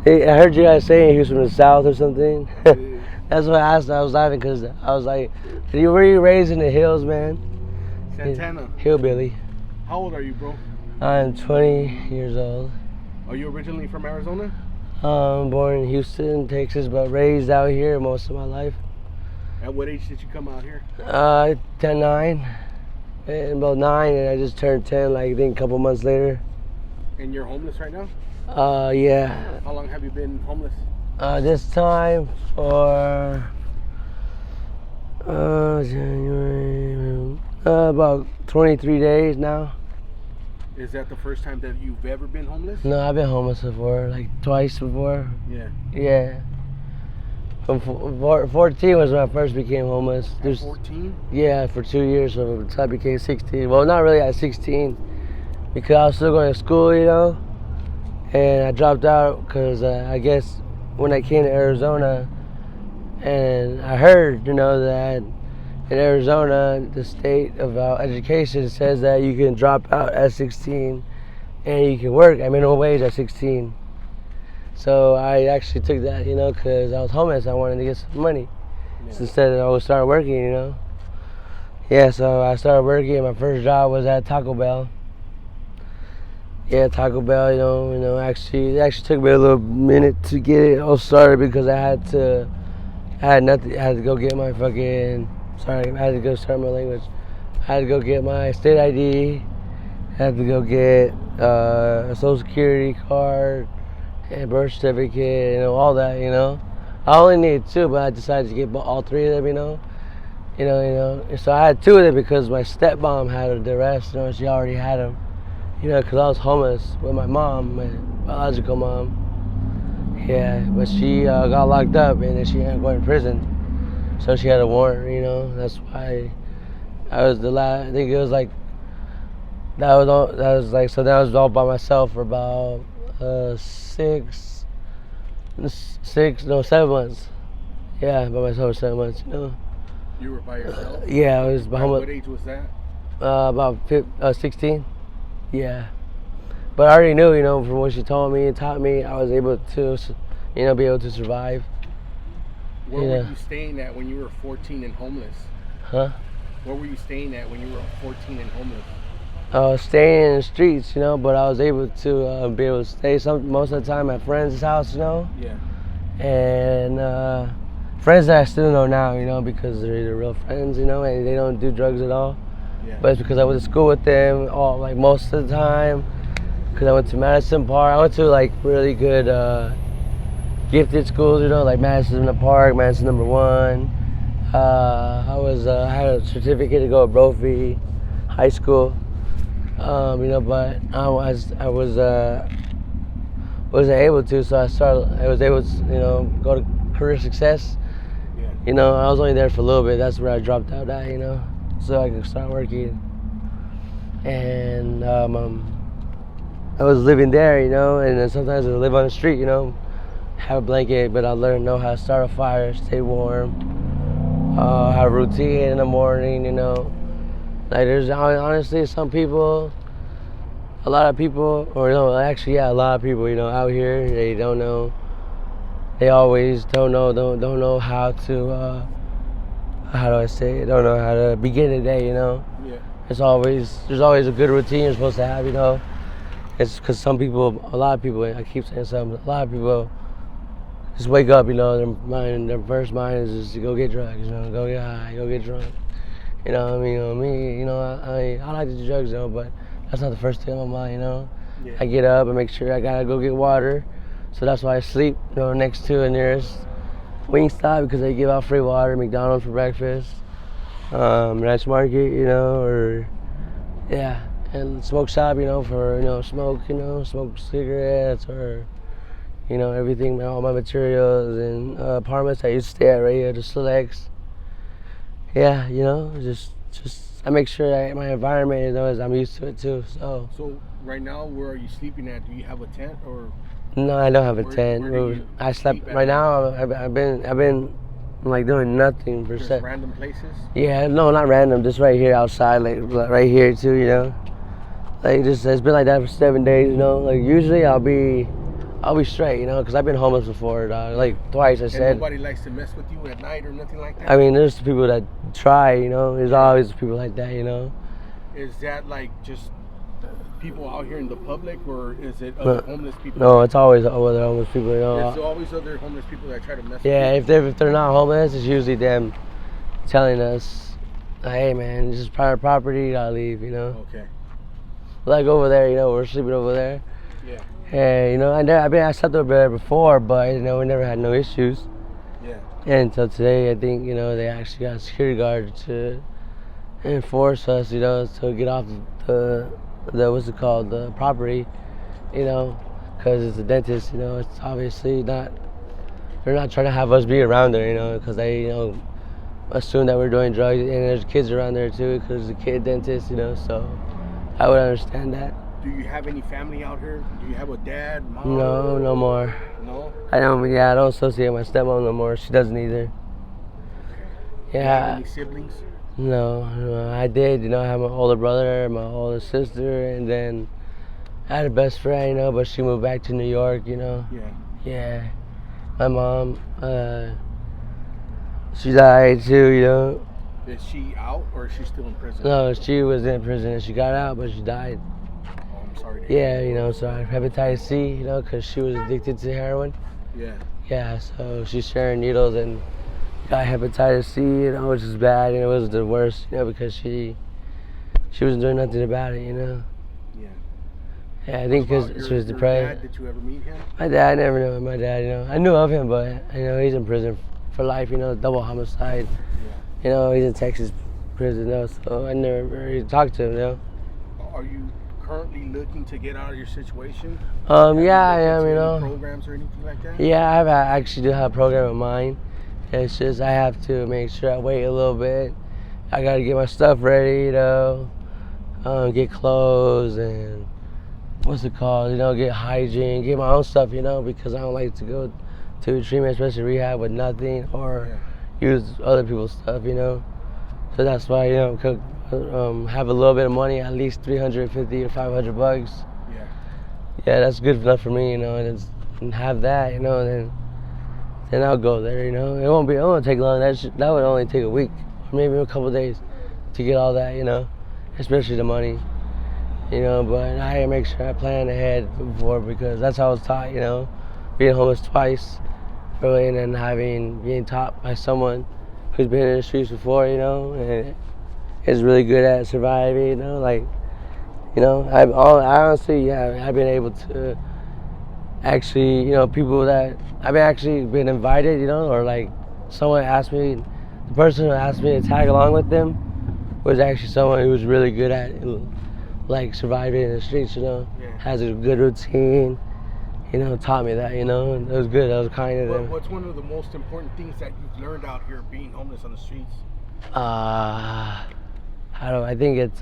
Hey, I heard you guys saying he was from the South or something. Yeah. That's what I asked. I was laughing because I was like, were you raised in the hills, man? Santana. Hillbilly. How old are you, bro? I'm 20 years old. Are you originally from Arizona? Born in Houston, Texas, but raised out here most of my life. At what age did you come out here? 9. And about 9, and I just turned 10, like I think a couple months later. And you're homeless right now? Yeah. How long have you been homeless? This time for January, about 23 days now. Is that the first time that you've ever been homeless? No, I've been homeless before, like twice before. Yeah. Yeah. From 14 was when I first became homeless. At 14? Yeah, for 2 years, so until I became 16. Well, not really at 16, because I was still going to school, you know. And I dropped out because I guess when I came to Arizona, and I heard, you know, that in Arizona, the state of education says that you can drop out at 16 and you can work at minimum wage at 16. So I actually took that, you know, because I was homeless. I wanted to get some money. Yeah. So instead, I would start working, you know. Yeah, so I started working. My first job was at Taco Bell. Yeah, Taco Bell, you know, actually, it actually took me a little minute to get it all started because I had nothing. I had to go get my fucking, sorry, I had to go start my language. I had to go get my state ID. I had to go get a social security card and birth certificate, you know, all that, you know. I only needed 2, but I decided to get all 3 of them, you know. You know. So I had 2 of them because my stepmom had the rest, you know, she already had them. You know, because I was homeless with my mom, my biological mom. Yeah, but she got locked up and then she ended up going to prison. So she had a warrant, you know. That's why I was the last. I think it was like that was all. That was like so. That was all by myself for about 7 months. Yeah, by myself for 7 months. You know. You were by yourself? Yeah, I was At what age was that? About 16. Yeah. But I already knew, you know, from what she told me and taught me, I was able to, you know, be able to survive. Where were you staying at when you were 14 and homeless? Huh? Where were you staying at when you were 14 and homeless? I was staying in the streets, you know, but I was able to be able to stay most of the time at friends' house, you know. Yeah. And friends that I still know now, you know, because they're real friends, you know, and they don't do drugs at all. Yeah. But it's because I went to school with them like most of the time. Because I went to Madison Park. I went to like really good gifted schools, you know, like Madison Park, Madison #1. I had a certificate to go to Brophy High School. You know, but I wasn't able to, so I was able to, you know, go to Career Success. Yeah. You know, I was only there for a little bit. That's where I dropped out at, you know, so I could start working. And I was living there, you know, and then sometimes I would live on the street, you know, have a blanket, but I learned know how to start a fire, stay warm, have a routine in the morning, you know. Like there's honestly a lot of people, or no, actually, yeah, a lot of people, you know, out here, they don't know, they always don't know how to, how do I say it, don't know how to begin the day, you know. Yeah. There's always a good routine you're supposed to have, you know. It's because a lot of people, I keep saying something, a lot of people just wake up, you know, their first mind is just to go get drugs, you know, go get high, go get drunk. You know, I mean, you know, I like to do drugs, you know, but that's not the first thing on my mind, you know. Yeah. I get up and make sure I gotta go get water, so that's why I sleep, you know, next to the nearest Wingstop because they give out free water, McDonald's for breakfast, Ranch Market, you know, or yeah. And smoke shop, you know, for, you know, smoke cigarettes or, you know, everything, all my materials and apartments I used to stay at right here, the Selects. Yeah, you know, just I make sure that my environment, you know, I'm used to it too. So right now, where are you sleeping at? Do you have a tent or? No, I don't have a tent. Where do you I slept sleep at right now. I've been like doing nothing for Just random places? Yeah, no, not random. Just right here outside, like right here too. You know, like just it's been like that for 7 days. You know, like usually I'll be I'll be straight, you know, because I've been homeless before, dog. Like twice, I And said. nobody likes to mess with you at night or nothing like that? I mean, there's people that try, you know. There's always people like that, you know. Is that like just people out here in the public, or is it other homeless people? No, it's always other homeless people, you know. There's always other homeless people that try to mess with you? Yeah, if they're not homeless, it's usually them telling us, hey, man, this is private property, you gotta leave, you know. Okay. Like over there, you know, we're sleeping over there. Yeah. And, you know, I slept over there before, but, you know, we never had no issues. Yeah. And so today, I think, you know, they actually got a security guard to enforce us, you know, to get off the what's it called, the property, you know, because it's a dentist, you know, it's obviously not, they're not trying to have us be around there, you know, because they, you know, assume that we're doing drugs, and there's kids around there too, because it's a kid dentist, you know, so I would understand that. Do you have any family out here? Do you have a dad, mom? No, no more. No? I don't associate my stepmom no more. She doesn't either. Okay. Yeah. Do you have any siblings? No, I did, you know, I have my older brother, my older sister, and then I had a best friend, you know, but she moved back to New York, you know. Yeah. Yeah. My mom, she died too, you know. Is she out, or is she still in prison? No, she was in prison and she got out, but she died. Oh, I'm sorry to hear Yeah, you know, so I have hepatitis C, you know, because she was addicted to heroin. Yeah. Yeah, so she's sharing needles and got hepatitis C, you know, which is bad, and it was the worst, you know, because she wasn't doing nothing about it, you know. Yeah. Yeah, I think because she was depressed. Your dad, did you ever meet him? My dad, I never knew my dad, you know. I knew of him, but, you know, he's in prison for life, you know, double homicide. Yeah. You know, he's in Texas prison now, so I never really talked to him, you know. Are you currently looking to get out of your situation? Yeah, I am, you know. Programs or anything like that? Yeah, I actually do have a program of mine. It's just I have to make sure I wait a little bit. I gotta get my stuff ready, you know, get clothes and what's it called, you know, get hygiene, get my own stuff, you know, because I don't like to go to treatment, especially rehab, with nothing or use other people's stuff, you know. So that's why, you know, have a little bit of money, at least $350 to $500. Yeah. Yeah, that's good enough for me, you know, and have that, you know, and then I'll go there, you know. It won't take long. That would only take a week, or maybe a couple of days, to get all that, you know, especially the money, you know. But I make sure I plan ahead before, because that's how I was taught, you know, being homeless twice, really, and then being taught by someone who's been in the streets before, you know, and is really good at surviving, you know, like, you know, I honestly, yeah, I've been able to actually, you know, people that I've actually been invited, you know, or like someone asked me, the person who asked me to tag along with them was actually someone who was really good at like surviving in the streets, you know, has a good routine, you know, taught me that, you know, and it was good. I was kind of them. What's one of the most important things that you've learned out here being homeless on the streets? I think it's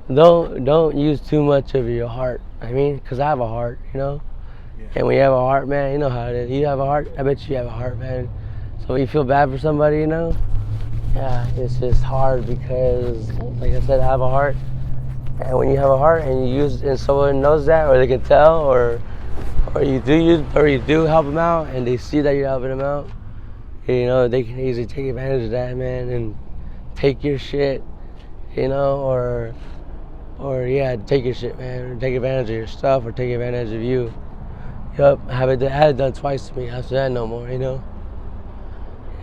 don't use too much of your heart. I mean, because I have a heart, you know. Yeah. And when you have a heart, man, you know how it is. You have a heart, I bet you have a heart, man. So when you feel bad for somebody, you know, yeah, it's just hard because, like I said, I have a heart. And when you have a heart and and someone knows that, or they can tell, or you do help them out, and they see that you're helping them out, you know, they can easily take advantage of that, man, and take your shit, you know, or take your shit, man, or take advantage of your stuff, or take advantage of you. Yup, I had it done twice to me. After that, no more, you know.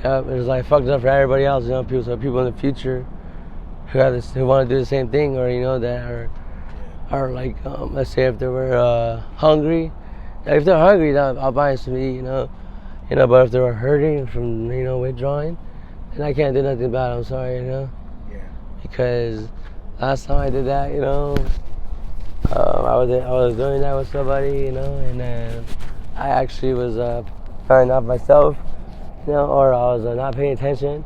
Yup, it was like fucked up for everybody else, you know. People in the future who want to do the same thing, or you know, that are like, let's say if they were hungry. If they're hungry, then I'll buy them some to eat, you know. But if they were hurting from, you know, withdrawing, then I can't do nothing about it. I'm sorry, you know. Yeah. Because last time I did that, you know, I was doing that with somebody, you know, and then I actually was firing off myself, you know, or I was not paying attention,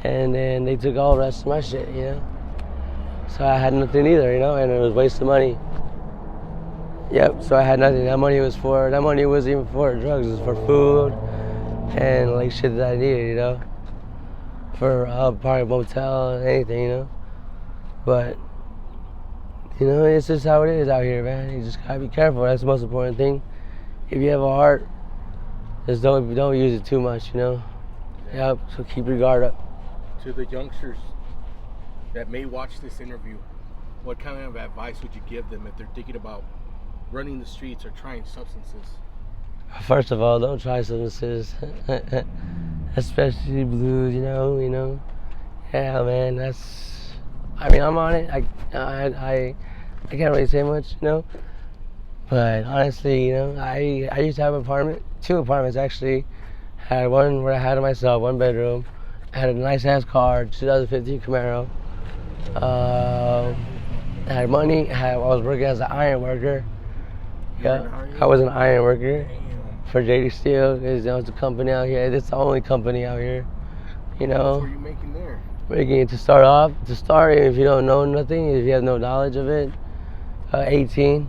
and then they took all the rest of my shit, you know. So I had nothing either, you know, and it was wasting money. Yep, so I had nothing. That money wasn't even for drugs. It was for food and like shit that I needed, you know. for probably motel, anything, you know. But you know, it's just how it is out here, man. You just gotta be careful. That's the most important thing. If you have a heart, just don't use it too much, you know. Yep. So keep your guard up. To the youngsters that may watch this interview, what kind of advice would you give them if they're thinking about running the streets or trying substances? First of all, don't try substances, especially blues. You know. Yeah, man. That's. I mean, I'm on it. I can't really say much, you know. But honestly, you know, I used to have an apartment, 2 apartments actually. Had one where I had it myself, 1 bedroom. I had a nice ass car, 2015 Camaro. I had money. I was working as an iron worker. Yeah, I was an iron worker for JD Steel. It's a company out here. It's the only company out here. You know. What were you making there? Making to start, if you don't know nothing, if you have no knowledge of it, 18.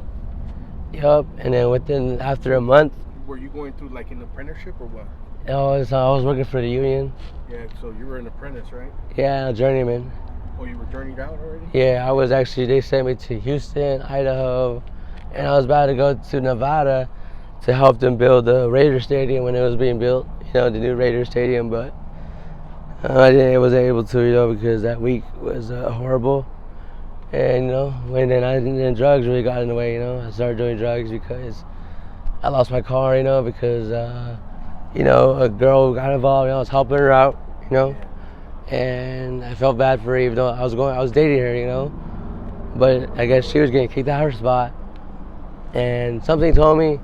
Yup, and then after a month. Were you going through like an apprenticeship or what? I was working for the union. Yeah, so you were an apprentice, right? Yeah, a journeyman. Oh, you were journeyed out already? Yeah, I was actually, they sent me to Houston, Idaho, and I was about to go to Nevada to help them build the Raider Stadium when it was being built, you know, the new Raider Stadium, but I wasn't able to, you know, because that week was horrible. And, you know, then drugs really got in the way, you know. I started doing drugs because I lost my car, you know, because, you know, a girl got involved, you know, I was helping her out, you know. And I felt bad for her, even though I was dating her, you know. But I guess she was getting kicked out of her spot. And something told me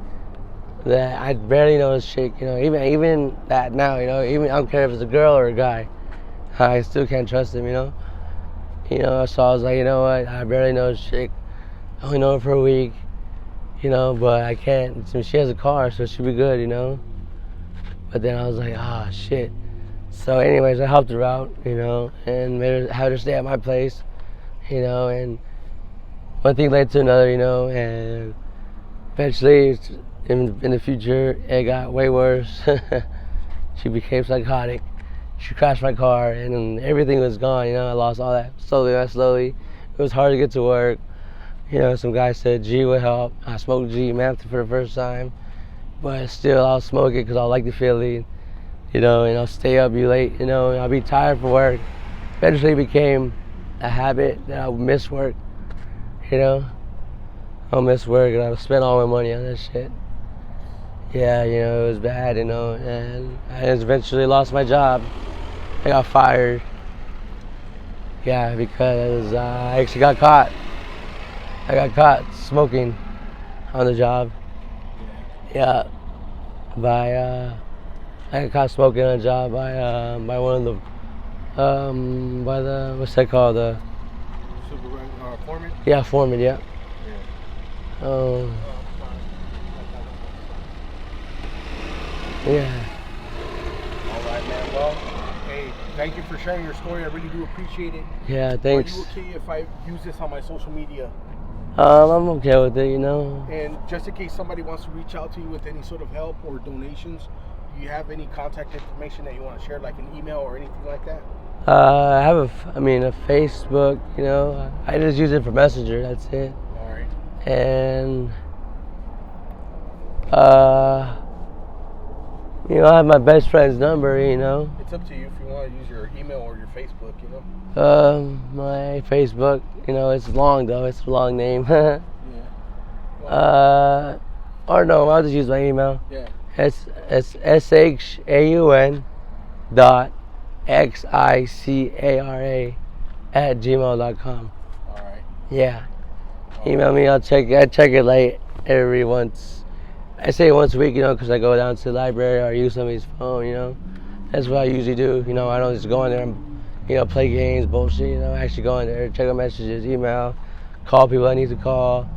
that I barely know this chick, you know, even that now, you know, even I don't care if it's a girl or a guy, I still can't trust him, you know. You know, so I was like, you know what, I barely know this chick. I only know her for a week, you know, but I can't. She has a car, so she'll be good, you know. But then I was like, shit. So anyways, I helped her out, you know, and had her stay at my place, you know, and one thing led to another, you know, and eventually, in the future, it got way worse. She became psychotic. She crashed my car, and everything was gone, you know. I lost all that slowly. It was hard to get to work. You know, some guy said G would help. I smoked G meth for the first time, but still I'll smoke it because I like the feeling, you know, and I'll stay up, be late, you know, and I'll be tired for work. Eventually it became a habit that I would miss work, you know. I'll miss work and I'll spend all my money on that shit. Yeah, you know, it was bad, you know, and I eventually lost my job. I got fired. Yeah, because I actually got caught. I got caught smoking on the job. Yeah, I got caught smoking on the job by one of the what's that called, Foreman? Yeah, foreman. Yeah. Yeah. All right, man. Well, hey, thank you for sharing your story. I really do appreciate it. Yeah, thanks. Are you okay if I use this on my social media? I'm okay with it, you know. And just in case somebody wants to reach out to you with any sort of help or donations, do you have any contact information that you want to share, like an email or anything like that? I have a Facebook, you know. I just use it for Messenger, that's it. All right. And, you know, I have my best friend's number, you know. It's up to you if you want to use your email or your Facebook, you know. My Facebook, you know, it's long though. It's a long name. Yeah. Well, or no, I'll just use my email. Yeah. It's shaun.xicara@gmail.com. All right. Yeah. Email me. I check it like every once. I say once a week, you know, because I go down to the library or use somebody's phone, you know. That's what I usually do. You know, I don't just go in there and, you know, play games, bullshit, you know. I actually go in there, check out messages, email, call people I need to call,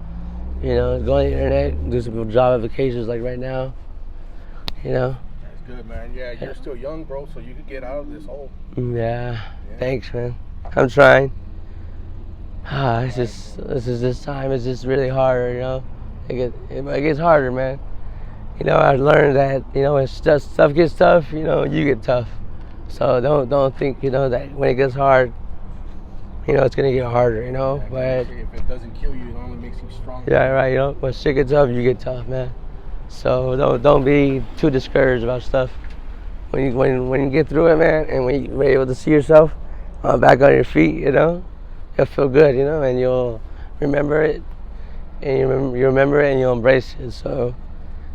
you know, go on the internet, do some job applications like right now, you know. That's good, man. Yeah, you're still young, bro, so you could get out of this hole. Yeah. Thanks, man. I'm trying. This time it's just really harder, you know. It gets harder, man. You know, I learned that, you know, when stuff gets tough, you know, you get tough. So don't think, you know, that when it gets hard, you know, it's gonna get harder, you know. But if it doesn't kill you, it only makes you stronger. yeah, right. You know, when shit gets tough, you get tough, man. So don't be too discouraged about stuff. When you get through it, man, and when you're able to see yourself back on your feet, you know, you'll feel good, you know, and you'll remember it, and you remember it, and you'll embrace it. So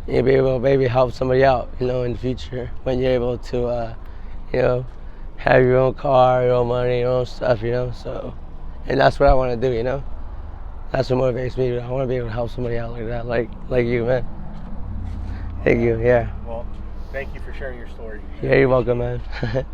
you'll be able to maybe help somebody out, you know, in the future when you're able to, you know, have your own car, your own money, your own stuff, you know. So, and that's what I want to do, you know. That's what motivates me. I want to be able to help somebody out like that, like you, man. Thank you. Yeah. Well, thank you for sharing your story. Yeah, you're welcome, man.